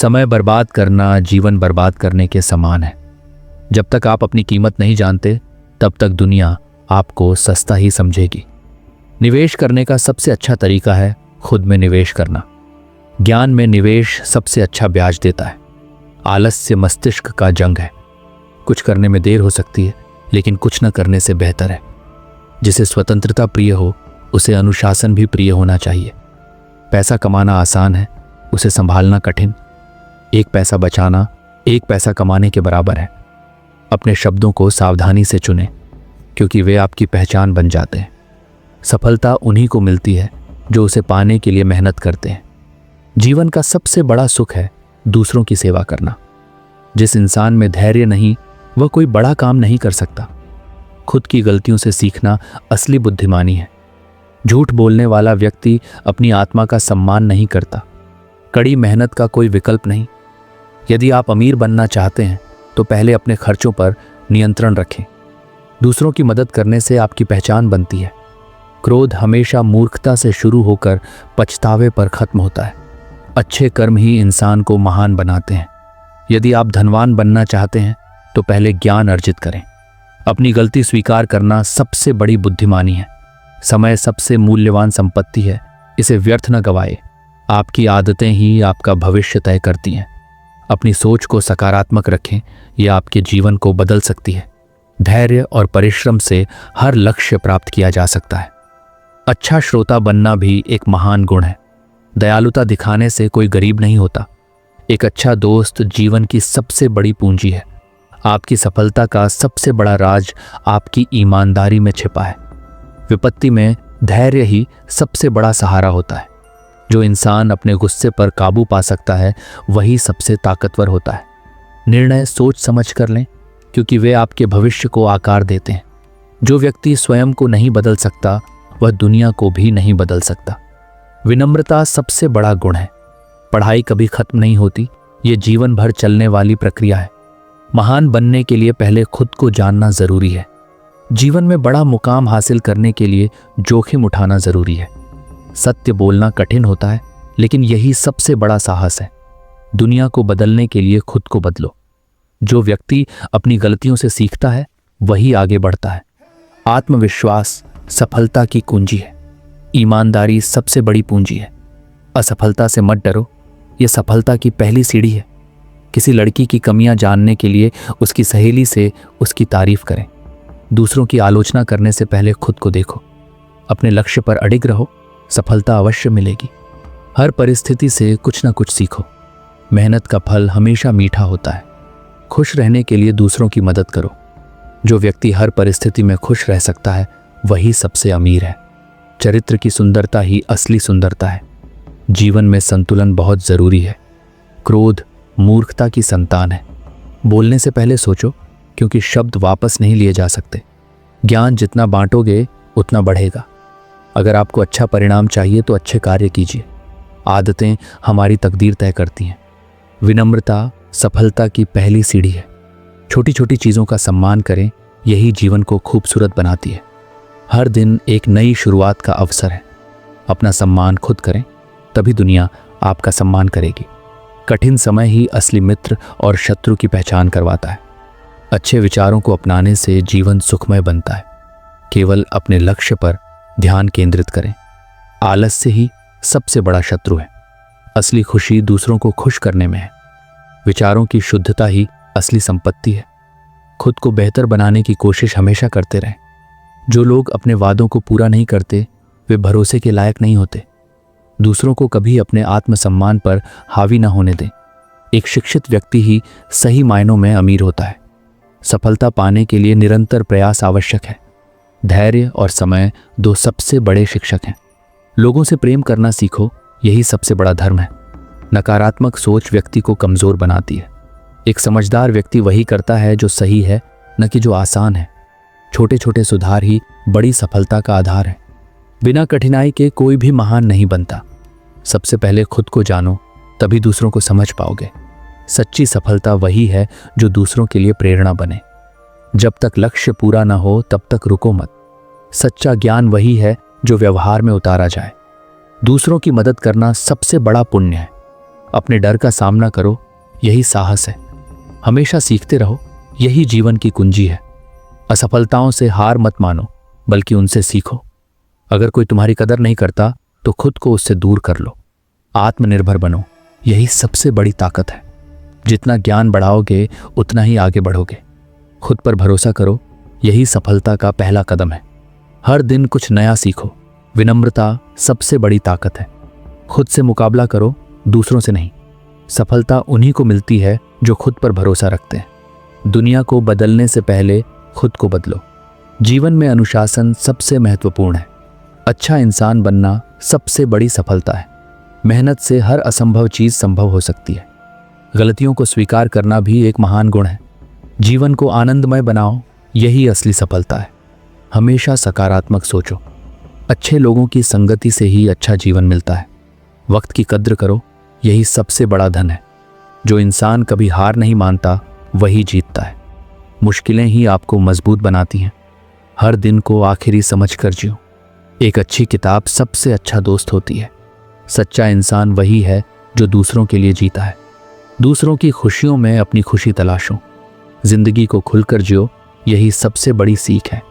समय बर्बाद करना जीवन बर्बाद करने के समान है। जब तक आप अपनी कीमत नहीं जानते तब तक दुनिया आपको सस्ता ही समझेगी। निवेश करने का सबसे अच्छा तरीका है खुद में निवेश करना। ज्ञान में निवेश सबसे अच्छा ब्याज देता है। आलस्य मस्तिष्क का जंग है। कुछ करने में देर हो सकती है, लेकिन कुछ न करने से बेहतर है। जिसे स्वतंत्रता प्रिय हो उसे अनुशासन भी प्रिय होना चाहिए। पैसा कमाना आसान है, उसे संभालना कठिन। एक पैसा बचाना एक पैसा कमाने के बराबर है। अपने शब्दों को सावधानी से चुनें, क्योंकि वे आपकी पहचान बन जाते हैं। सफलता उन्हीं को मिलती है जो उसे पाने के लिए मेहनत करते हैं। जीवन का सबसे बड़ा सुख है दूसरों की सेवा करना। जिस इंसान में धैर्य नहीं वह कोई बड़ा काम नहीं कर सकता। खुद की गलतियों से सीखना असली बुद्धिमानी है। झूठ बोलने वाला व्यक्ति अपनी आत्मा का सम्मान नहीं करता। कड़ी मेहनत का कोई विकल्प नहीं। यदि आप अमीर बनना चाहते हैं तो पहले अपने खर्चों पर नियंत्रण रखें। दूसरों की मदद करने से आपकी पहचान बनती है। क्रोध हमेशा मूर्खता से शुरू होकर पछतावे पर खत्म होता है। अच्छे कर्म ही इंसान को महान बनाते हैं। यदि आप धनवान बनना चाहते हैं तो पहले ज्ञान अर्जित करें। अपनी गलती स्वीकार करना सबसे बड़ी बुद्धिमानी है। समय सबसे मूल्यवान संपत्ति है, इसे व्यर्थ न गवाए। आपकी आदतें ही आपका भविष्य तय करती हैं। अपनी सोच को सकारात्मक रखें, यह आपके जीवन को बदल सकती है। धैर्य और परिश्रम से हर लक्ष्य प्राप्त किया जा सकता है। अच्छा श्रोता बनना भी एक महान गुण है। दयालुता दिखाने से कोई गरीब नहीं होता। एक अच्छा दोस्त जीवन की सबसे बड़ी पूंजी है। आपकी सफलता का सबसे बड़ा राज आपकी ईमानदारी में छिपा है। विपत्ति में धैर्य ही सबसे बड़ा सहारा होता है। जो इंसान अपने गुस्से पर काबू पा सकता है वही सबसे ताकतवर होता है। निर्णय सोच समझ कर लें, क्योंकि वे आपके भविष्य को आकार देते हैं। जो व्यक्ति स्वयं को नहीं बदल सकता वह दुनिया को भी नहीं बदल सकता। विनम्रता सबसे बड़ा गुण है। पढ़ाई कभी खत्म नहीं होती, ये जीवन भर चलने वाली प्रक्रिया है। महान बनने के लिए पहले खुद को जानना जरूरी है। जीवन में बड़ा मुकाम हासिल करने के लिए जोखिम उठाना जरूरी है। सत्य बोलना कठिन होता है, लेकिन यही सबसे बड़ा साहस है। दुनिया को बदलने के लिए खुद को बदलो। जो व्यक्ति अपनी गलतियों से सीखता है वही आगे बढ़ता है। आत्मविश्वास सफलता की कुंजी है। ईमानदारी सबसे बड़ी पूंजी है। असफलता से मत डरो, यह सफलता की पहली सीढ़ी है। किसी लड़की की कमियां जानने के लिए उसकी सहेली से उसकी तारीफ करें। दूसरों की आलोचना करने से पहले खुद को देखो। अपने लक्ष्य पर अडिग रहो, सफलता अवश्य मिलेगी। हर परिस्थिति से कुछ न कुछ सीखो। मेहनत का फल हमेशा मीठा होता है। खुश रहने के लिए दूसरों की मदद करो। जो व्यक्ति हर परिस्थिति में खुश रह सकता है वही सबसे अमीर है। चरित्र की सुंदरता ही असली सुंदरता है। जीवन में संतुलन बहुत जरूरी है। क्रोध मूर्खता की संतान है। बोलने से पहले सोचो, क्योंकि शब्द वापस नहीं लिए जा सकते। ज्ञान जितना बांटोगे उतना बढ़ेगा। अगर आपको अच्छा परिणाम चाहिए तो अच्छे कार्य कीजिए। आदतें हमारी तकदीर तय करती हैं। विनम्रता सफलता की पहली सीढ़ी है। छोटी छोटी चीज़ों का सम्मान करें, यही जीवन को खूबसूरत बनाती है। हर दिन एक नई शुरुआत का अवसर है। अपना सम्मान खुद करें, तभी दुनिया आपका सम्मान करेगी। कठिन समय ही असली मित्र और शत्रु की पहचान करवाता है। अच्छे विचारों को अपनाने से जीवन सुखमय बनता है। केवल अपने लक्ष्य पर ध्यान केंद्रित करें। आलस्य ही सबसे बड़ा शत्रु है। असली खुशी दूसरों को खुश करने में है। विचारों की शुद्धता ही असली संपत्ति है। खुद को बेहतर बनाने की कोशिश हमेशा करते रहें। जो लोग अपने वादों को पूरा नहीं करते वे भरोसे के लायक नहीं होते। दूसरों को कभी अपने आत्मसम्मान पर हावी न होने दें। एक शिक्षित व्यक्ति ही सही मायनों में अमीर होता है। सफलता पाने के लिए निरंतर प्रयास आवश्यक है। धैर्य और समय दो सबसे बड़े शिक्षक हैं। लोगों से प्रेम करना सीखो, यही सबसे बड़ा धर्म है। नकारात्मक सोच व्यक्ति को कमजोर बनाती है। एक समझदार व्यक्ति वही करता है जो सही है, न कि जो आसान है। छोटे छोटे सुधार ही बड़ी सफलता का आधार है। बिना कठिनाई के कोई भी महान नहीं बनता। सबसे पहले खुद को जानो, तभी दूसरों को समझ पाओगे। सच्ची सफलता वही है जो दूसरों के लिए प्रेरणा बने। जब तक लक्ष्य पूरा ना हो तब तक रुको मत। सच्चा ज्ञान वही है जो व्यवहार में उतारा जाए। दूसरों की मदद करना सबसे बड़ा पुण्य है। अपने डर का सामना करो, यही साहस है। हमेशा सीखते रहो, यही जीवन की कुंजी है। असफलताओं से हार मत मानो, बल्कि उनसे सीखो। अगर कोई तुम्हारी कदर नहीं करता तो खुद को उससे दूर कर लो। आत्मनिर्भर बनो, यही सबसे बड़ी ताकत है। जितना ज्ञान बढ़ाओगे उतना ही आगे बढ़ोगे। खुद पर भरोसा करो, यही सफलता का पहला कदम है। हर दिन कुछ नया सीखो। विनम्रता सबसे बड़ी ताकत है। खुद से मुकाबला करो, दूसरों से नहीं। सफलता उन्हीं को मिलती है जो खुद पर भरोसा रखते हैं। दुनिया को बदलने से पहले खुद को बदलो। जीवन में अनुशासन सबसे महत्वपूर्ण है। अच्छा इंसान बनना सबसे बड़ी सफलता है। मेहनत से हर असंभव चीज संभव हो सकती है। गलतियों को स्वीकार करना भी एक महान गुण है। जीवन को आनंदमय बनाओ, यही असली सफलता है। हमेशा सकारात्मक सोचो। अच्छे लोगों की संगति से ही अच्छा जीवन मिलता है। वक्त की कद्र करो, यही सबसे बड़ा धन है। जो इंसान कभी हार नहीं मानता वही जीतता है। मुश्किलें ही आपको मजबूत बनाती हैं। हर दिन को आखिरी समझ कर जियो। एक अच्छी किताब सबसे अच्छा दोस्त होती है। सच्चा इंसान वही है जो दूसरों के लिए जीता है। दूसरों की खुशियों में अपनी खुशी तलाशो। जिंदगी को खुलकर जियो, यही सबसे बड़ी सीख है।